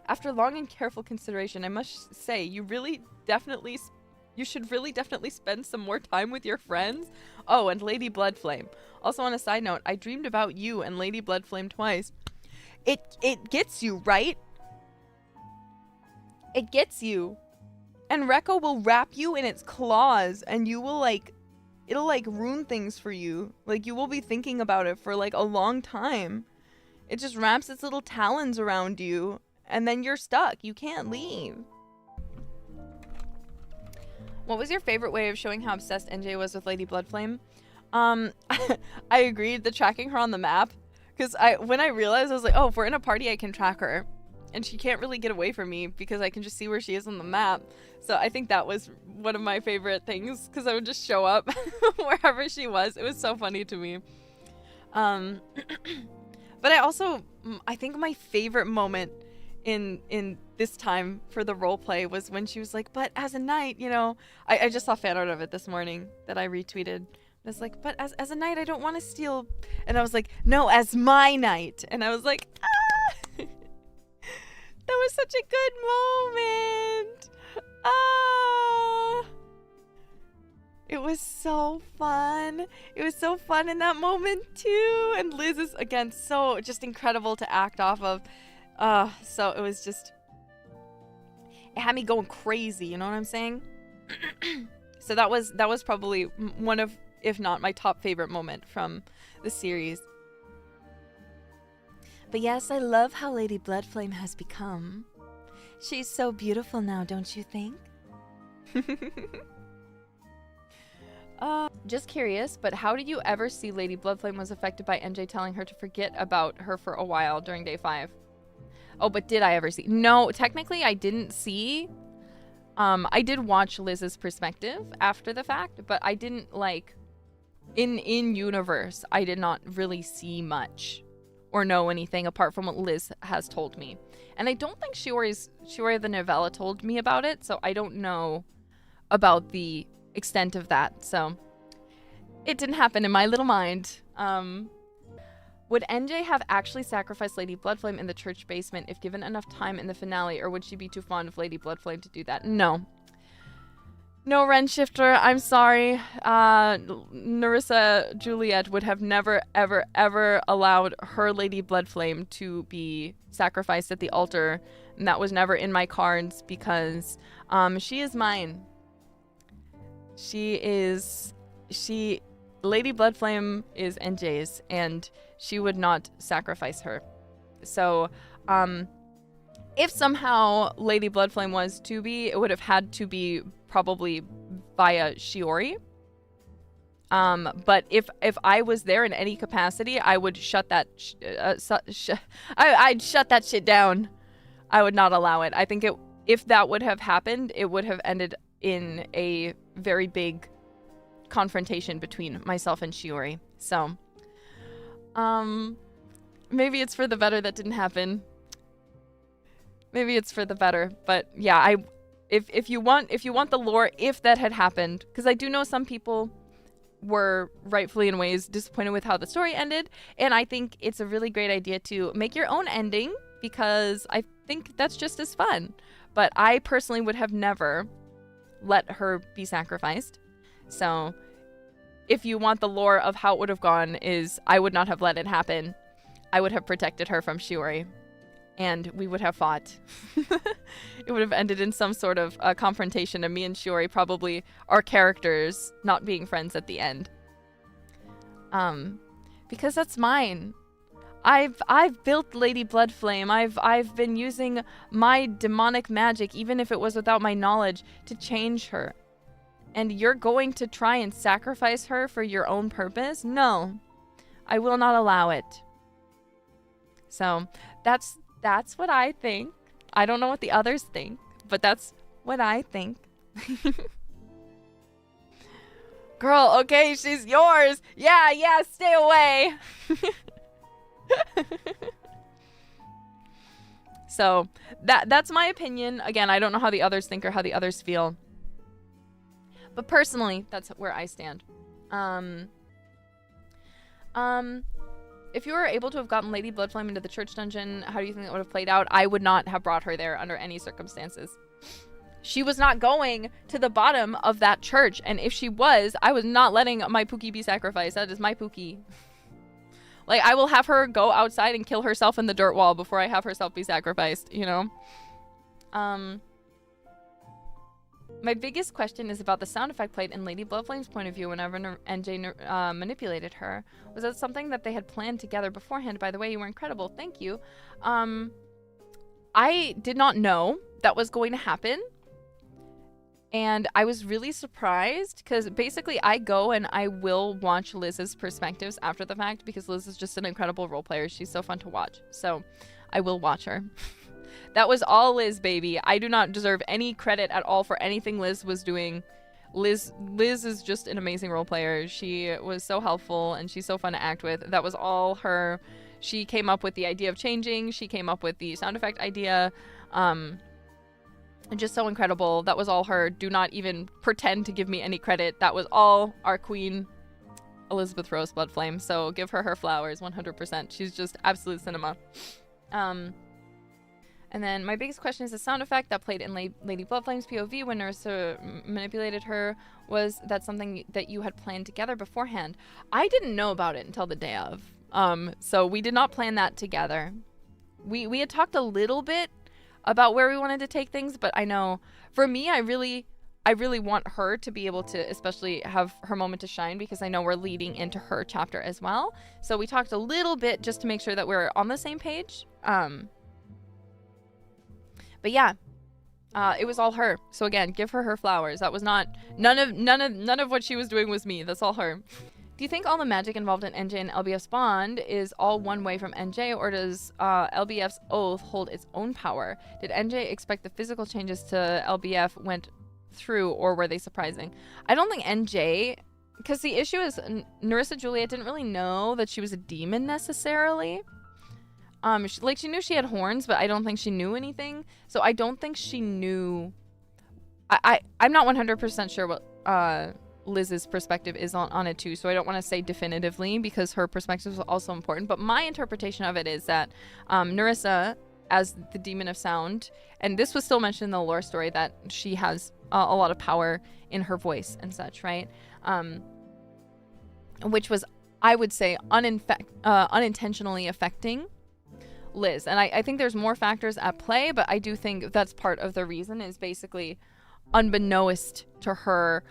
After long and careful consideration, I must say, you should really definitely spend some more time with your friends. Oh, and Lady Bloodflame. Also, on a side note, I dreamed about you and Lady Bloodflame twice. It gets you, right? It gets you. ENreco will wrap you in its claws, and you will, like, it'll, like, ruin things for you. Like, you will be thinking about it for, like, a long time. It just wraps its little talons around you, and then you're stuck. You can't leave. What was your favorite way of showing how obsessed NJ was with Lady Bloodflame? I agreed, the tracking her on the map. Because when I realized, I was like, oh, if we're in a party, I can track her. And she can't really get away from me because I can just see where she is on the map. So I think that was one of my favorite things, because I would just show up wherever she was. It was so funny to me. But I think my favorite moment in this time for the roleplay was when she was like, but as a knight, you know, I just saw fan art of it this morning that I retweeted. I was like, but as a knight, I don't want to steal. And I was like, no, as my knight. And I was like, ah! That was such a good moment. Ah! It was so fun. It was so fun in that moment too. And Liz is, again, so just incredible to act off of. So it was just, it had me going crazy, you know what I'm saying? So that was probably one of, if not my top favorite moment from the series. But yes, I love how Lady Bloodflame has become. She's so beautiful now, don't you think? Just curious, but how did you ever see Lady Bloodflame was affected by NJ telling her to forget about her for a while during day 5? Oh, but did I ever see? No, technically I didn't see. I did watch Liz's perspective after the fact, but I didn't, like, in universe, I did not really see much or know anything apart from what Liz has told me. And I don't think Shiori the novella told me about it, so I don't know about the extent of that. So it didn't happen in my little mind. Would NJ have actually sacrificed Lady Bloodflame in the church basement if given enough time in the finale, or would she be too fond of Lady Bloodflame to do that? No. No, Renshifter, I'm sorry. Nerissa Juliet would have never, ever, ever allowed her Lady Bloodflame to be sacrificed at the altar. And that was never in my cards because she is mine. Lady Bloodflame is NJ's, and she would not sacrifice her. So, if somehow Lady Bloodflame was to be, it would have had to be probably via Shiori. But if I was there in any capacity, I would shut that. I'd shut that shit down. I would not allow it. I think if that would have happened, it would have ended in a very big confrontation between myself and Shiori. So, maybe it's for the better that didn't happen. Maybe it's for the better, but yeah, if you want the lore, if that had happened, because I do know some people were rightfully in ways disappointed with how the story ended, and I think it's a really great idea to make your own ending, because I think that's just as fun. But I personally would have never let her be sacrificed. So if you want the lore of how it would have gone, is I would not have let it happen. I would have protected her from Shiori, and we would have fought. It would have ended in some sort of confrontation, and me and Shiori probably our characters not being friends at the end. Because that's mine. I've built Lady Bloodflame. I've been using my demonic magic, even if it was without my knowledge, to change her. And you're going to try and sacrifice her for your own purpose? No. I will not allow it. So, that's what I think. I don't know what the others think, but that's what I think. Girl, okay, she's yours. Yeah, stay away. So, that's my opinion. Again, I don't know how the others think or how the others feel. But personally, that's where I stand. if you were able to have gotten Lady Bloodflame into the church dungeon, how do you think that would have played out? I would not have brought her there under any circumstances. She was not going to the bottom of that church, and if she was, I was not letting my Pookie be sacrificed. That is my Pookie. Like, I will have her go outside and kill herself in the dirt wall before I have herself be sacrificed, you know? My biggest question is about the sound effect played in Lady Bloodflame's point of view whenever NJ manipulated her. Was that something that they had planned together beforehand? By the way, you were incredible. Thank you. I did not know that was going to happen. And I was really surprised because basically I go and I will watch Liz's perspectives after the fact because Liz is just an incredible role player. She's so fun to watch. So I will watch her. That was all Liz, baby. I do not deserve any credit at all for anything Liz was doing. Liz is just an amazing role player. She was so helpful and she's so fun to act with. That was all her. She came up with the idea of changing. She came up with the sound effect idea. And just so incredible. That was all her. Do not even pretend to give me any credit. That was all our queen, Elizabeth Rose Bloodflame. So give her flowers, 100%. She's just absolute cinema. And then my biggest question is the sound effect that played in Lady Bloodflame's POV when Nerissa manipulated her. Was that something that you had planned together beforehand? I didn't know about it until the day of. So we did not plan that together. We had talked a little bit about where we wanted to take things, but I know for me, I really want her to be able to especially have her moment to shine because I know we're leading into her chapter as well. So we talked a little bit just to make sure that we're on the same page. But yeah, it was all her. So again, give her flowers. That was not none of what she was doing was me. That's all her. Do you think all the magic involved in NJ and LBF's bond is all one way from NJ, or does LBF's oath hold its own power? Did NJ expect the physical changes to LBF went through, or were they surprising? I don't think NJ, because the issue is Nerissa Juliet didn't really know that she was a demon necessarily. She knew she had horns, but I don't think she knew anything. So I don't think she knew. I'm not 100% sure what Liz's perspective is on it too, so I don't want to say definitively because her perspective is also important. But my interpretation of it is that Nerissa, as the demon of sound, and this was still mentioned in the lore story that she has a lot of power in her voice and such, right? Which was, I would say, unintentionally affecting Liz. And I think there's more factors at play, but I do think that's part of the reason is basically unbeknownst to her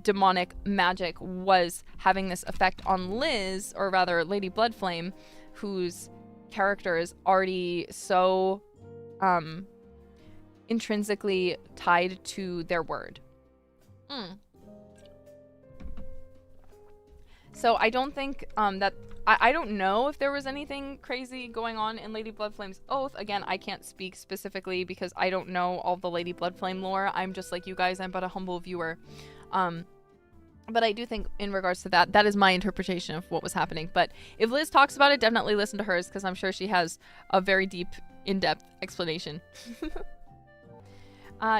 demonic magic was having this effect on Liz, or rather Lady Bloodflame, whose character is already so intrinsically tied to their word. So I don't think that I don't know if there was anything crazy going on in Lady Bloodflame's oath. Again, I can't speak specifically because I don't know all the Lady Bloodflame lore. I'm just like you guys. I'm but a humble viewer. But I do think in regards to that, that is my interpretation of what was happening. But if Liz talks about it, definitely listen to hers because I'm sure she has a very deep, in-depth explanation.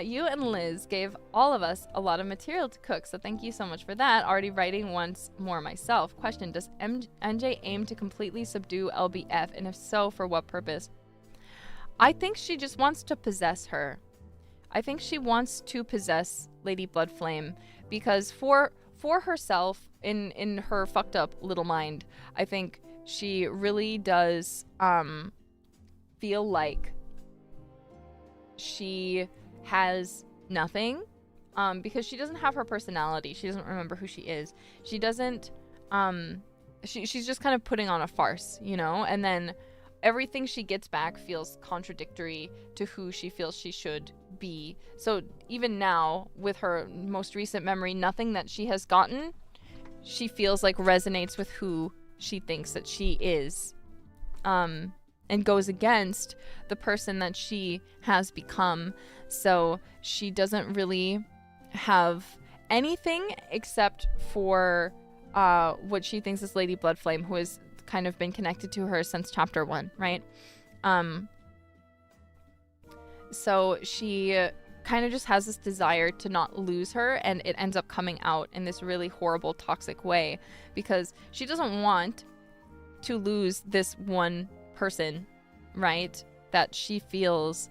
You and Liz gave all of us a lot of material to cook, so thank you so much for that. Already writing once more myself. Question, does NJ aim to completely subdue LBF, and if so, for what purpose? I think she just wants to possess her. I think she wants to possess Lady Bloodflame because for herself, in her fucked up little mind, I think she really does feel like she has nothing because she doesn't have her personality. She doesn't remember who she is. She doesn't she's just kind of putting on a farce, you know, and then everything she gets back feels contradictory to who she feels she should be. So even now with her most recent memory, nothing that she has gotten she feels like resonates with who she thinks that she is, and goes against the person that she has become. So she doesn't really have anything except for what she thinks is Lady Bloodflame, who has kind of been connected to her since chapter 1, right? So she kind of just has this desire to not lose her, and it ends up coming out in this really horrible, toxic way because she doesn't want to lose this one person, right? That she feels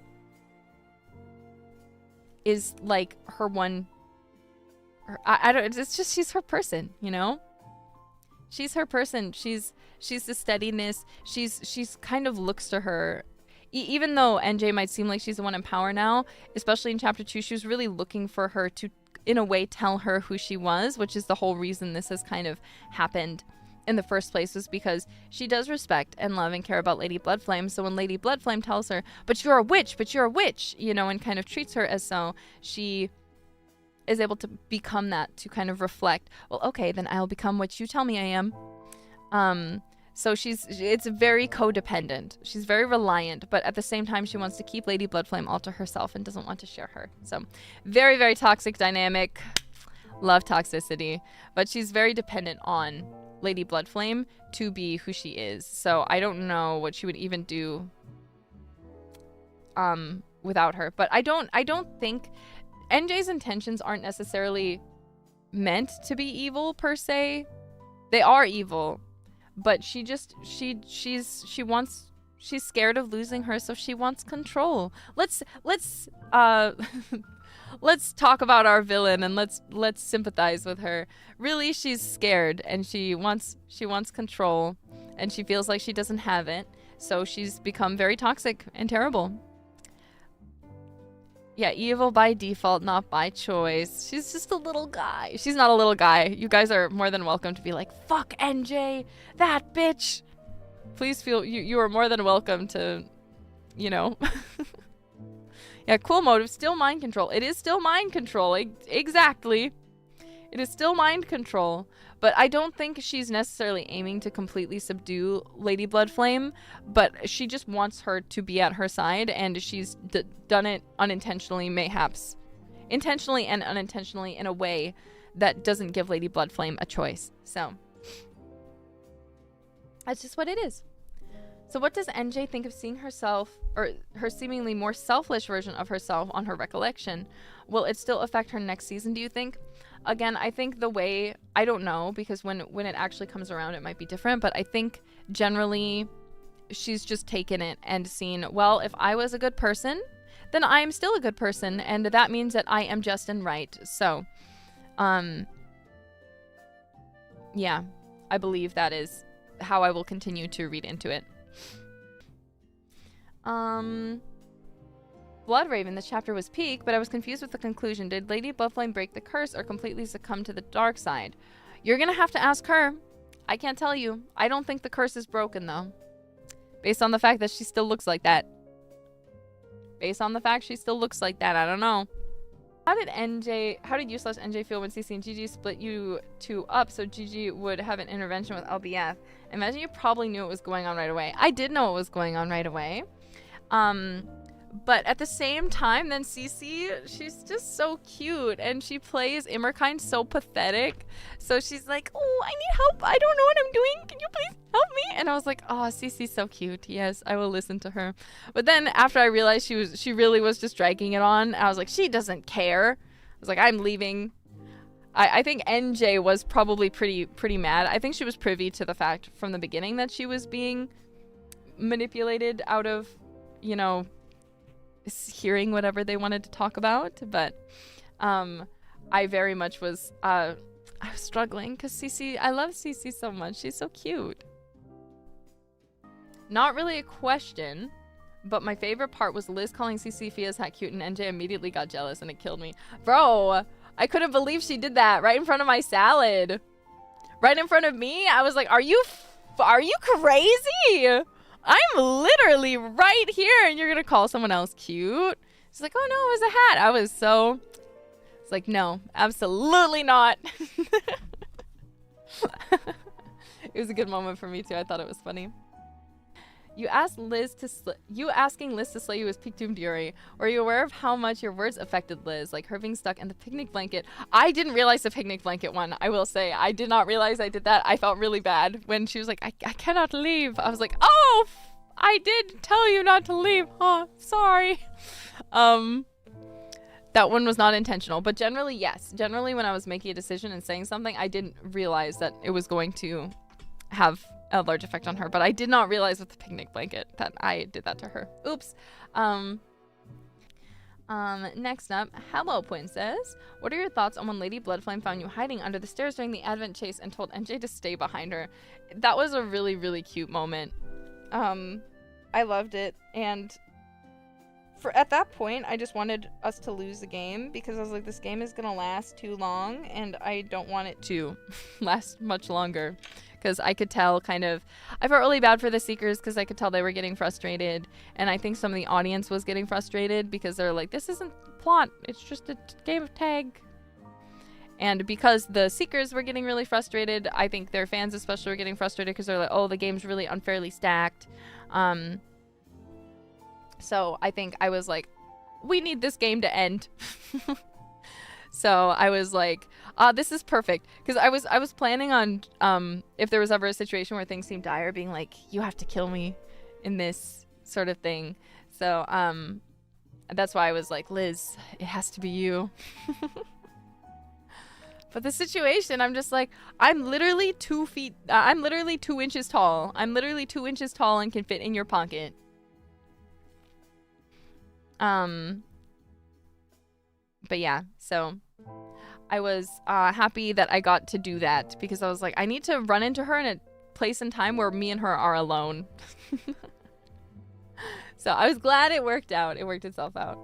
is like her one. I don't. It's just she's her person, you know. She's her person. She's the steadiness. She's kind of looks to her. Even though NJ might seem like she's the one in power now, especially in chapter 2, she was really looking for her to, in a way, tell her who she was, which is the whole reason this has kind of happened in the first place, was because she does respect and love and care about Lady Bloodflame. So when Lady Bloodflame tells her, but you're a witch, you know, and kind of treats her as so, she is able to become that, to kind of reflect, well, okay, then I'll become what you tell me I am. So it's very codependent. She's very reliant, but at the same time, she wants to keep Lady Bloodflame all to herself and doesn't want to share her. So very, very toxic dynamic. Love toxicity. But she's very dependent on Lady Bloodflame to be who she is. So I don't know what she would even do without her. But I don't think NJ's intentions aren't necessarily meant to be evil per se. They are evil. But she's scared of losing her, so she wants control. Let's talk about our villain and let's sympathize with her. Really, she's scared and she wants control, and she feels like she doesn't have it, so she's become very toxic and terrible. Yeah, evil by default, not by choice. She's just a little guy. She's not a little guy. You guys are more than welcome to be like, fuck NJ, that bitch. Please feel, you are more than welcome to, you know. Yeah, cool motive. Still mind control. It is still mind control. Exactly. It is still mind control. But I don't think she's necessarily aiming to completely subdue Lady Bloodflame, but she just wants her to be at her side, and she's done it unintentionally, mayhaps. Intentionally and unintentionally, in a way that doesn't give Lady Bloodflame a choice. So that's just what it is. So what does NJ think of seeing herself, or her seemingly more selfish version of herself, on her recollection? Will it still affect her next season, do you think? Again, I think the way, I don't know, because when it actually comes around, it might be different, but I think generally she's just taken it and seen, well, if I was a good person, then I am still a good person, and that means that I am just and right. So, yeah, I believe that is how I will continue to read into it. Bloodraven, this chapter was peak, but I was confused with the conclusion. Did Lady Bloodflame break the curse or completely succumb to the dark side? You're gonna have to ask her. I can't tell you. I don't think the curse is broken, though. Based on the fact that she still looks like that. Based on the fact she still looks like that, I don't know. How did you/NJ feel when CC and Gigi split you two up so Gigi would have an intervention with LBF? Imagine you probably knew what was going on right away. I did know what was going on right away. But at the same time, then Cece, she's just so cute, and she plays Immerkind so pathetic. So she's like, oh, I need help. I don't know what I'm doing. Can you please help me? And I was like, oh, Cece's so cute. Yes, I will listen to her. But then after I realized she really was just dragging it on, I was like, she doesn't care. I was like, I'm leaving. I think NJ was probably pretty mad. I think she was privy to the fact from the beginning that she was being manipulated out of, you know, hearing whatever they wanted to talk about. But I very much was I was struggling because Cece, I love Cece so much. She's so cute. Not really a question, but my favorite part was Liz calling Cece Fia's hat cute, and NJ immediately got jealous and it killed me. Bro, I couldn't believe she did that right in front of my salad. Right in front of me. I was like, are you crazy? I'm literally right here and you're gonna call someone else cute? She's like, oh no, it was a hat. It's like, no, absolutely not. It was a good moment for me too. I thought it was funny. You asking Liz to slay you was peak Doom Fury. Were you aware of how much your words affected Liz, like her being stuck in the picnic blanket? I didn't realize the picnic blanket one. I will say, I did not realize I did that. I felt really bad when she was like, I cannot leave. I was like, oh, I did tell you not to leave. Oh, sorry. That one was not intentional, but generally, yes. Generally, when I was making a decision and saying something, I didn't realize that it was going to have a large effect on her, but I did not realize with the picnic blanket that I did that to her. Oops. Next up, Hello Princess. What are your thoughts on when Lady Bloodflame found you hiding under the stairs during the Advent chase and told NJ to stay behind her? That was a really, really cute moment. I loved it, and at that point, I just wanted us to lose the game because I was like, this game is gonna last too long, and I don't want it to last much longer. Because I could tell I felt really bad for the Seekers because I could tell they were getting frustrated. And I think some of the audience was getting frustrated because they're like, this isn't plot, it's just a game of tag. And because the Seekers were getting really frustrated, I think their fans especially were getting frustrated because they're like, oh, the game's really unfairly stacked. So I think I was like, we need this game to end. So I was like, this is perfect. Because I was planning on, if there was ever a situation where things seemed dire, being like, you have to kill me in this sort of thing. So that's why I was like, Liz, it has to be you. But the situation, I'm just like, I'm literally 2 inches tall. I'm literally 2 inches tall and can fit in your pocket. But yeah, so I was happy that I got to do that because I was like, I need to run into her in a place and time where me and her are alone. So I was glad it worked out. It worked itself out.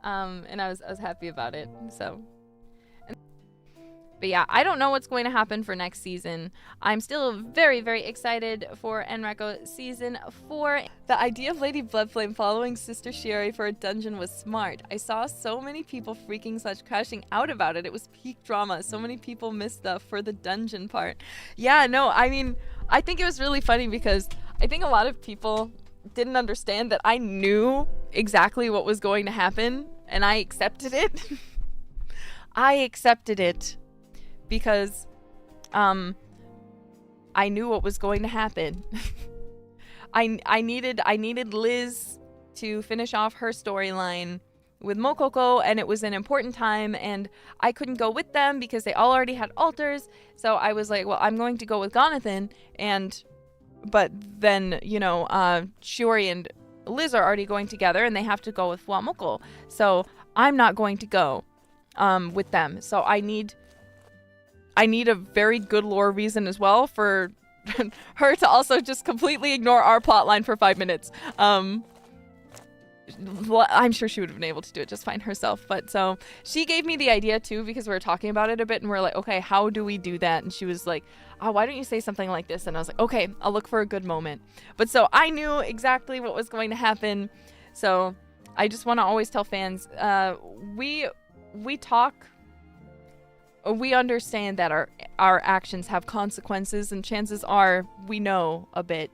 And I was happy about it. So, but yeah, I don't know what's going to happen for next season. I'm still very, very excited for ENreco Season 4. The idea of Lady Bloodflame following Sister Shiori for a dungeon was smart. I saw so many people crashing out about it. It was peak drama. So many people missed the for the dungeon part. Yeah, no, I mean, I think it was really funny because I think a lot of people didn't understand that I knew exactly what was going to happen and I accepted it. I accepted it. Because I knew what was going to happen. I needed Liz to finish off her storyline with Mokoko, and it was an important time, and I couldn't go with them because they all already had altars. So I was like, well, I'm going to go with Gonathan, but then, you know, Shiori and Liz are already going together, and they have to go with Fuamoko. So I'm not going to go with them. So I need a very good lore reason as well for her to also just completely ignore our plotline for 5 minutes. I'm sure she would have been able to do it just fine herself. But so she gave me the idea too because we were talking about it a bit and we're like, okay, how do we do that? And she was like, oh, why don't you say something like this? And I was like, okay, I'll look for a good moment. But so I knew exactly what was going to happen. So I just want to always tell fans, we talk. We understand that our actions have consequences, and chances are we know a bit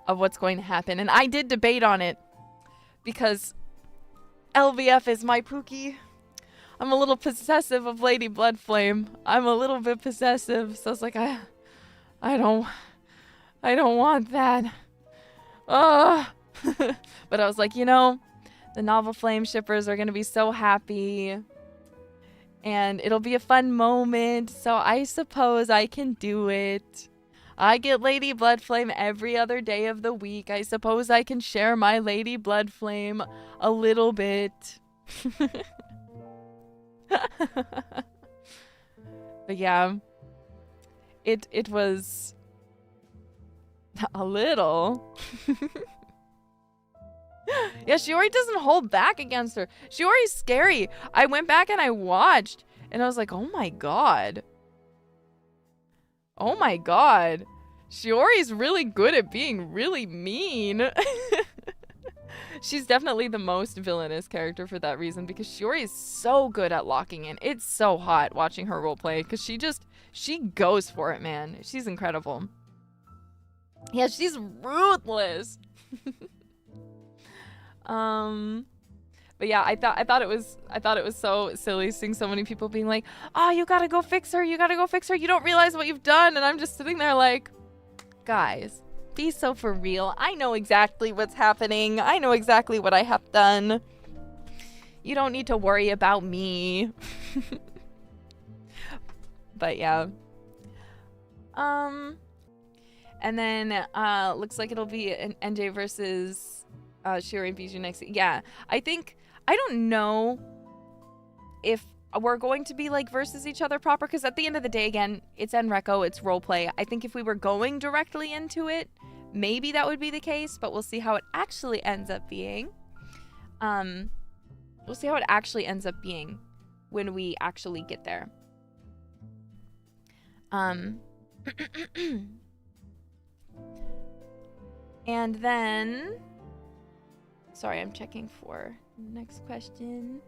of what's going to happen. And I did debate on it because LBF is my Pookie. I'm a little possessive of Lady Bloodflame. I'm a little bit possessive, so it's like I don't want that. But I was like, you know, the Novel Flame shippers are gonna be so happy. And it'll be a fun moment, so I suppose I can do it. I get Lady Bloodflame every other day of the week. I suppose I can share my Lady Bloodflame a little bit. But yeah, it was a little. Yeah, Shiori doesn't hold back against her. Shiori's scary. I went back and I watched, and I was like, oh my god. Oh my god. Shiori's really good at being really mean. She's definitely the most villainous character for that reason, because Shiori is so good at locking in. It's so hot watching her roleplay, because she goes for it, man. She's incredible. Yeah, she's ruthless. But yeah, I thought it was so silly seeing so many people being like, oh, you gotta go fix her, you don't realize what you've done. And I'm just sitting there like, guys, be so for real. I know exactly what's happening. I know exactly what I have done. You don't need to worry about me. But yeah. And then looks like it'll be an NJ versus Shiori and Bijou next. Yeah, I don't know if we're going to be like versus each other proper, because at the end of the day, again, it's ENreco, it's roleplay. I think if we were going directly into it, maybe that would be the case, but we'll see how it actually ends up being. We'll see how it actually ends up being when we actually get there. And then, sorry, I'm checking for next question.